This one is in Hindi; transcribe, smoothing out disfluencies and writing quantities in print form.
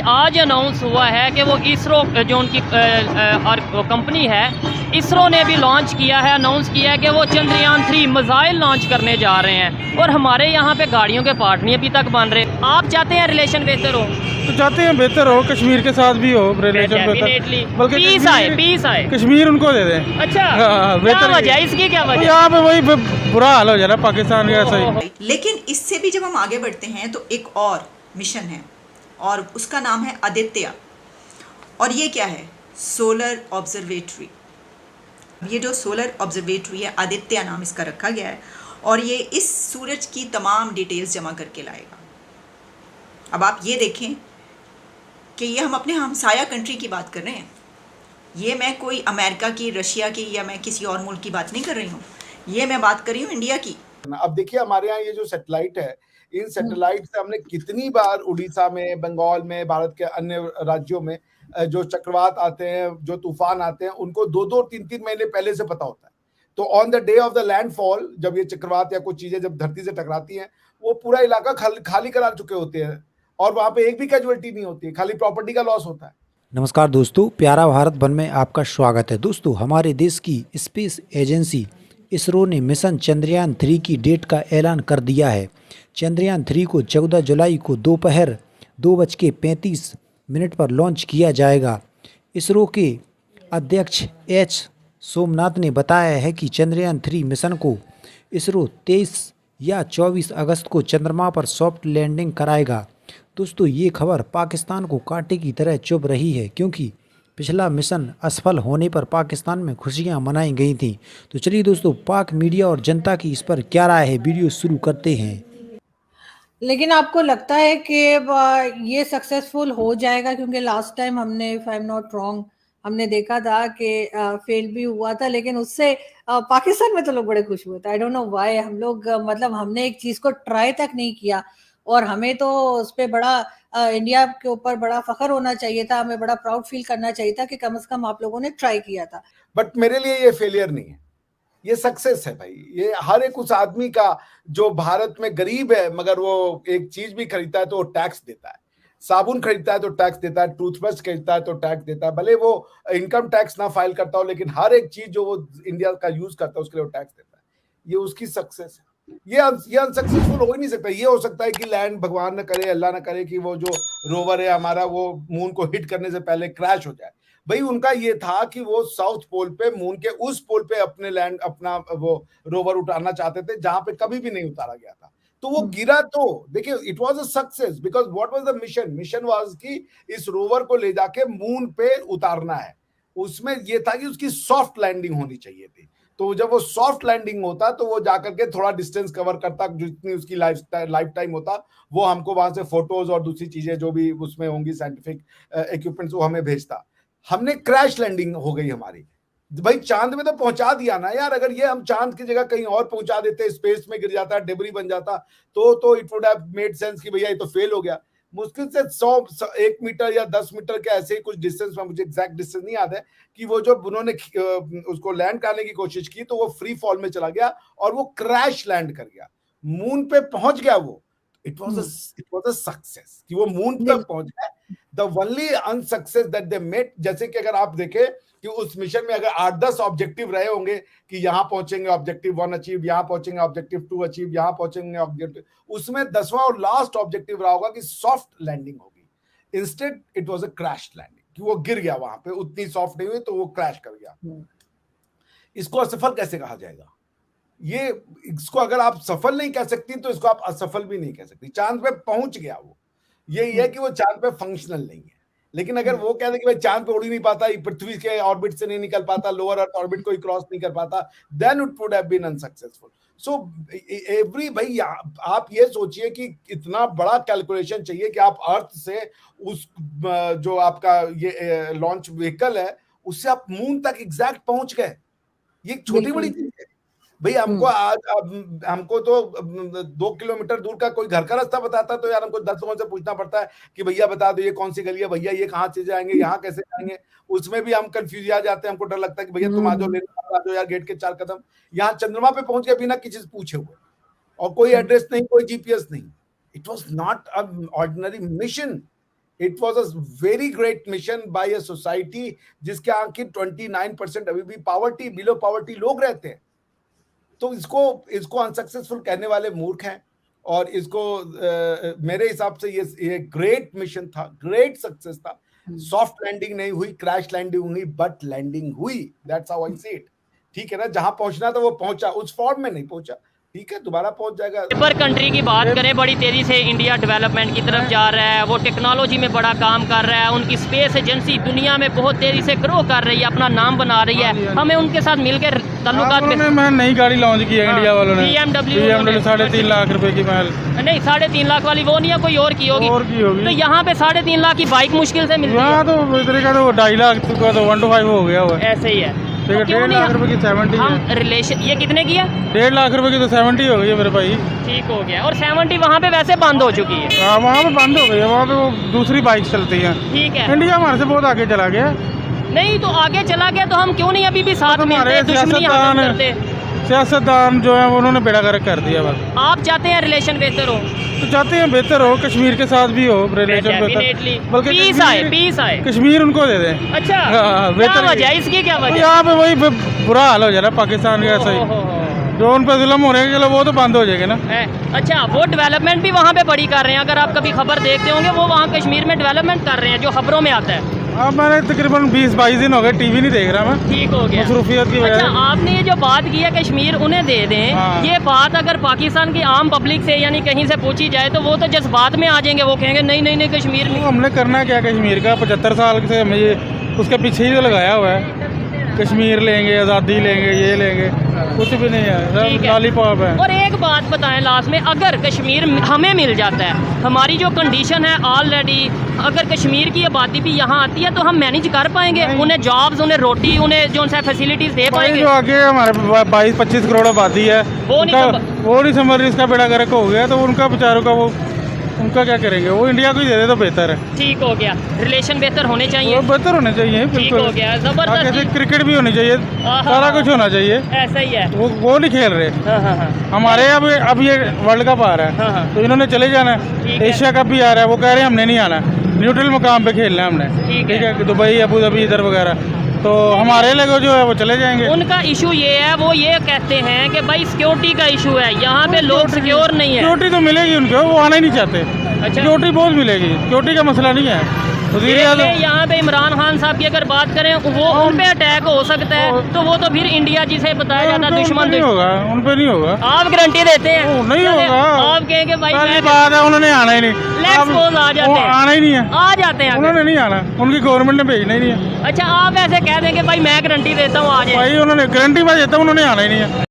आज अनाउंस हुआ है कि वो इसरो जो उनकी और कंपनी है, इसरो ने भी लॉन्च किया है, अनाउंस किया है कि वो चंद्रयान 3 मिसाइल लॉन्च करने जा रहे हैं। और हमारे यहाँ पे गाड़ियों के पार्ट नहीं अभी तक बन रहे। आप चाहते हैं रिलेशन बेहतर हो? तो चाहते हैं बेहतर हो, कश्मीर के साथ भी हो रिलेशन बेहतर, बल्कि पीस आए कश्मीर उनको दे दें। अच्छा, क्या वजह इसकी? क्या वजह? यहाँ पे वही बुरा हाल हो जा रहा है पाकिस्तान का ऐसा ही। लेकिन इससे भी जब हम आगे बढ़ते हैं तो एक और मिशन है और उसका नाम है आदित्य। और ये क्या है? Solar observatory. ये जो सोलर ऑब्जर्वेटरी है, आदित्य नाम इसका रखा गया है, और ये इस सूरज की तमाम डिटेल्स जमा करके लाएगा। अब आप ये देखें कि ये हम अपने हमसाया कंट्री की बात कर रहे हैं। ये मैं कोई अमेरिका की, रशिया की या मैं किसी और मुल्क की बात नहीं कर रही हूँ, ये मैं बात कर रही हूँ इंडिया की। अब देखिए हमारे यहाँ ये जो सैटेलाइट है, इन सैटेलाइट से हमने कितनी बार उड़ीसा में, बंगाल में, भारत के अन्य राज्यों में जो चक्रवात आते हैं, जो तूफान आते हैं, उनको 2-2, 3-3 महीने पहले से पता होता है। तो on the day of the landfall, जब ये चक्रवात या कुछ चीजें जब धरती से टकराती हैं, वो पूरा इलाका खाली करा चुके होते हैं और वहां पे एक भी कैजुअलिटी नहीं होती है, खाली प्रॉपर्टी का लॉस होता है। नमस्कार दोस्तों, प्यारा भारत वन में आपका स्वागत है। दोस्तों, हमारे देश की स्पेस एजेंसी इसरो ने मिशन चंद्रयान 3 की डेट का ऐलान कर दिया है। चंद्रयान 3 को 14 जुलाई को दोपहर 2:35 पर लॉन्च किया जाएगा। इसरो के अध्यक्ष एच सोमनाथ ने बताया है कि चंद्रयान 3 मिशन को इसरो 23 या 24 अगस्त को चंद्रमा पर सॉफ्ट लैंडिंग कराएगा। दोस्तों, ये खबर पाकिस्तान को कांटे की तरह चुभ रही है, क्योंकि पिछला मिशन असफल होने पर पाकिस्तान में खुशियां मनाई गई थी। तो चलिए दोस्तों, पाक मीडिया और जनता की इस पर क्या राय है, वीडियो शुरू करते हैं। लेकिन आपको लगता है कि ये सक्सेसफुल हो जाएगा? क्योंकि लास्ट टाइम हमने, if I am not wrong, हमने देखा था कि फेल भी हुआ था, लेकिन उससे पाकिस्तान में तो लोग बड़े खुश हुए थे। I don't know why. हम लोग मतलब हमने एक चीज को ट्राई तक नहीं किया और हमें तो उस पर बड़ा इंडिया के ऊपर बड़ा फख्र होना चाहिए था, हमें बड़ा प्राउड फील करना चाहिए था कि कम से कम आप लोगों ने ट्राई किया था। बट मेरे लिए ये फेलियर नहीं है, ये सक्सेस है भाई। ये हर एक उस आदमी का जो भारत में गरीब है मगर वो एक चीज भी खरीदता है तो वो टैक्स देता है, साबुन खरीदता है तो टैक्स देता है, टूथब्रश खरीदता है तो टैक्स देता है, भले वो इनकम टैक्स ना फाइल करता हो, लेकिन हर एक चीज जो वो इंडिया का यूज करता है उसके लिए वो टैक्स देता है। ये उसकी सक्सेस है। ये अनसक्सेसफुल हो ही नहीं सकता। ये हो सकता है कि लैंड, भगवान न करे, अल्लाह न करे, कि वो जो रोवर है हमारा वो मून को हिट करने से पहले क्रैश हो जाए। भाई उनका ये था कि वो साउथ पोल पे, मून के उस पोल पे अपने लैंड, अपना वो रोवर उतारना चाहते थे जहां पे कभी भी नहीं उतारा गया था। तो वो गिरा, तो देखिए it was a success because what was the mission was कि इस रोवर को ले जाके मून पे उतारना है। उसमें ये था कि उसकी सॉफ्ट लैंडिंग होनी चाहिए थी। तो जब वो सॉफ्ट लैंडिंग होता तो वो जाकर के थोड़ा डिस्टेंस कवर करता, जितनी उसकी लाइफ टाइम होता, वो हमको वहां से फोटोज और दूसरी चीजें जो भी उसमें होंगी साइंटिफिक इक्विपमेंट्स, वो हमें भेजता। हमने क्रैश लैंडिंग हो गई हमारी। भाई चांद में तो पहुंचा दिया ना यार, अगर ये हम चांद की जगह कहीं और पहुंचा देते, स्पेस में गिर जाता, डेब्री बन जाता, तो it would have made sense कि भैया ये तो फेल हो गया। मुश्किल से 1 मीटर या 10 मीटर के ऐसे ही कुछ डिस्टेंस में, मुझे एग्जैक्ट डिस्टेंस नहीं याद है, कि वो जो उन्होंने उसको लैंड करने की कोशिश की तो वो फ्री फॉल में चला गया और वो क्रैश लैंड कर गया, मून पे पहुंच गया वो। इट वाज अ सक्सेस कि वो मून तक पहुंच गया। The only unsuccess that they met, जैसे कि अगर आप देखें कि उस मिशन में अगर 8-10 ऑब्जेक्टिव रहे होंगे कि यहां पहुंचेंगे, ऑब्जेक्टिव 1 अचीव, यहां पहुंचेंगे, ऑब्जेक्टिव 2 अचीव, यहां पहुंचेंगे, ऑब्जेक्टिव, उसमें 10वां और लास्ट ऑब्जेक्टिव रहा होगा कि सॉफ्ट लैंडिंग होगी। Instead it was a crash landing, कि वो गिर गया वहां पे, उतनी सॉफ्ट नहीं हुई तो वो क्रैश कर गया। इसको असफल कैसे कहा जाएगा? ये, इसको अगर आप सफल नहीं कह सकती तो इसको आप असफल भी नहीं कह सकती। चांद पे पहुंच गया वो, ये है कि वो चांद पे फंक्शनल नहीं है। लेकिन अगर वो कह दे कि भाई चांद पे उड़ ही नहीं पाता, पृथ्वी के ऑर्बिट से नहीं निकल पाता, लोअर अर्थ ऑर्बिट को ही क्रॉस नहीं कर पाता, then it would have been unsuccessful. So every, भाई आप ये सोचिए कि इतना बड़ा कैलकुलेशन चाहिए कि आप अर्थ से उस जो आपका ये लॉन्च व्हीकल है उससे आप मून तक एग्जैक्ट पहुंच गए। ये छोटी बड़ी चीज है भाई। हमको हमको तो 2 किलोमीटर दूर का कोई घर का रास्ता बताता तो यार हमको 10 लोगों से पूछना पड़ता है कि भैया बता दो ये कौन सी गली है, भैया ये कहाँ से जाएंगे, यहाँ कैसे जाएंगे। उसमें भी हम कंफ्यूज आ जाते हैं, हमको डर लगता है कि भैया तुम आ जाओ, आ जाओ यार, गेट के 4 कदम। यहाँ चंद्रमा पे पहुंच गए बिना किसी से पूछे हुए, और कोई एड्रेस नहीं, कोई जीपीएस नहीं। It was not a ordinary mission, it was a very great mission by a society जिसके यहाँ की 29% अभी भी पॉवर्टी, बिलो पॉवर्टी लोग रहते हैं। तो इसको अनसक्सेसफुल कहने वाले मूर्ख हैं। और इसको मेरे हिसाब से ये ग्रेट मिशन था, ग्रेट सक्सेस था। सॉफ्ट लैंडिंग नहीं हुई, क्रैश लैंडिंग हुई, बट लैंडिंग हुई। That's how I see it. ठीक है ना, जहां पहुंचना था वो पहुंचा, उस फॉर्म में नहीं पहुंचा, ठीक है, दोबारा पहुंच जाएगा। पर कंट्री की बात करें, बड़ी तेज़ी से इंडिया डेवलपमेंट की तरफ जा रहा है, वो टेक्नोलॉजी में बड़ा काम कर रहा है, उनकी स्पेस एजेंसी दुनिया में बहुत तेज़ी से ग्रो कर रही है, अपना नाम बना रही है। हमें उनके साथ मिलकर ताल्लुकात में मैं नई गाड़ी लॉन्च की है इंडिया वालों ने, BMW 3.5 लाख रुपए की महल। नहीं, 3.5 लाख वाली वो नहीं है, कोई और की होगी। तो यहाँ पे 3.5 लाख की बाइक मुश्किल से मिलती है। यहाँ तो इस तरह का तो 2.5 लाख का तो 1 to 5 हो गया हुआ। ऐसे ही है। ठीक है, 1.5 लाख रुपए की 70 हम रिलेशन, ये कितने की है? 1.5 लाख रुपए की तो 70 हो गई है मेरे भाई। ठीक हो गया। और 70 वहाँ पे वैसे बंद हो चुकी है। हाँ, वहाँ पे बंद हो गई है, वहाँ पे वो दूसरी बाइक चलती हैं। ठीक है। इंडिया हमारे से बहुत आगे चला गया। नहीं तो आगे चला गया तो हम क्यों नहीं अभी भी साथ मिलते, दुश्मनी हम करते? सियासतदान जो है उन्होंने बेड़ा गर्क कर दिया बस। आप चाहते हैं रिलेशन बेहतर हो? तो चाहते हैं बेहतर हो, कश्मीर के साथ भी हो रिलेशन बेहतर, बल्कि पीस आए कश्मीर उनको दे दें। अच्छा, हाँ, क्या वजह है इसकी? क्या वजह? यहाँ पे वही बुरा हाल हो जा रहा है पाकिस्तान का। ऐसा ही जो उन पर जुल्म हो रहे हैं, चलो वो तो बंद हो जाएगा ना। अच्छा, वो डेवलपमेंट भी वहाँ पे बड़ी कर रहे हैं। अगर आप कभी खबर देखते होंगे, वो वहाँ कश्मीर में डेवलपमेंट कर रहे हैं, जो खबरों में आता है। अब मैंने तकरीबन 20-22 दिन हो गए टीवी नहीं देख रहा मैं। ठीक हो गया, मसरूफियत की वजह अच्छा, से। आपने ये जो बात की है कश्मीर उन्हें दे दें, हाँ। ये बात अगर पाकिस्तान की आम पब्लिक से यानी कहीं से पूछी जाए तो वो तो जज्बात में आ जाएंगे, वो कहेंगे नहीं नहीं नहीं कश्मीर तो नहीं। हमने करना क्या कश्मीर का? 75 साल से हमें ये उसके पीछे ही तो लगाया हुआ है। कश्मीर लेंगे, आज़ादी लेंगे, ये लेंगे, कुछ भी नहीं है, सब लॉलीपॉप है। और एक बात बताएं लास्ट में, अगर कश्मीर हमें मिल जाता है, हमारी जो कंडीशन है ऑलरेडी, अगर कश्मीर की आबादी भी यहाँ आती है तो हम मैनेज कर पाएंगे? उन्हें जॉब्स, उन्हें रोटी, उन्हें जो सा फैसिलिटीज दे पाएंगे? जो आगे हमारे 22-25 करोड़ आबादी है, वो नहीं समझ रही, इसका बेड़ा गर्क हो गया, तो उनका बेचारों का उनका क्या करेंगे? वो इंडिया को ही दे दे तो बेहतर है। ठीक हो गया। रिलेशन बेहतर होने चाहिए, बेहतर होने चाहिए, ठीक हो गया, जबरदस्त। क्रिकेट भी होनी चाहिए, सारा कुछ होना चाहिए। ऐसा ही है। वो नहीं खेल रहे। हमारे अब ये वर्ल्ड कप आ रहा है, तो इन्होंने चले जाना है। एशिया कप भी आ रहा है, वो कह रहे हैं हमने नहीं आना, न्यूट्रल मुकाम पे खेलना है हमने। ठीक है, दुबई, अबू धाबी, इधर वगैरह, तो हमारे लोग जो है वो चले जाएंगे। उनका इशू ये है, वो ये कहते हैं कि भाई सिक्योरिटी का इशू है, यहाँ पे लोग सिक्योर नहीं है। सिक्योरिटी तो मिलेगी उनको, वो आना ही नहीं चाहते। अच्छा, सिक्योरिटी बहुत मिलेगी, सिक्योरिटी का मसला नहीं है। यहाँ पे इमरान खान साहब की अगर बात करें, वो उन पे अटैक हो सकता है, तो वो तो फिर इंडिया जिसे बताया जाता है दुश्मन नहीं होगा, उन पे नहीं होगा। आप गारंटी देते हैं? नहीं होगा। आप कहेंगे भाई बात है, उन्होंने आना ही नहीं, आ जाते हैं, आना ही नहीं है, आ जाते हैं, उन्होंने नहीं आना, उनकी गवर्नमेंट ने भेजना ही नहीं है। अच्छा, आप ऐसे कह देंगे भाई मैं गारंटी देता हूँ आ जाए? भाई उन्होंने गारंटी मैं देता हूँ, उन्होंने आना ही नहीं है।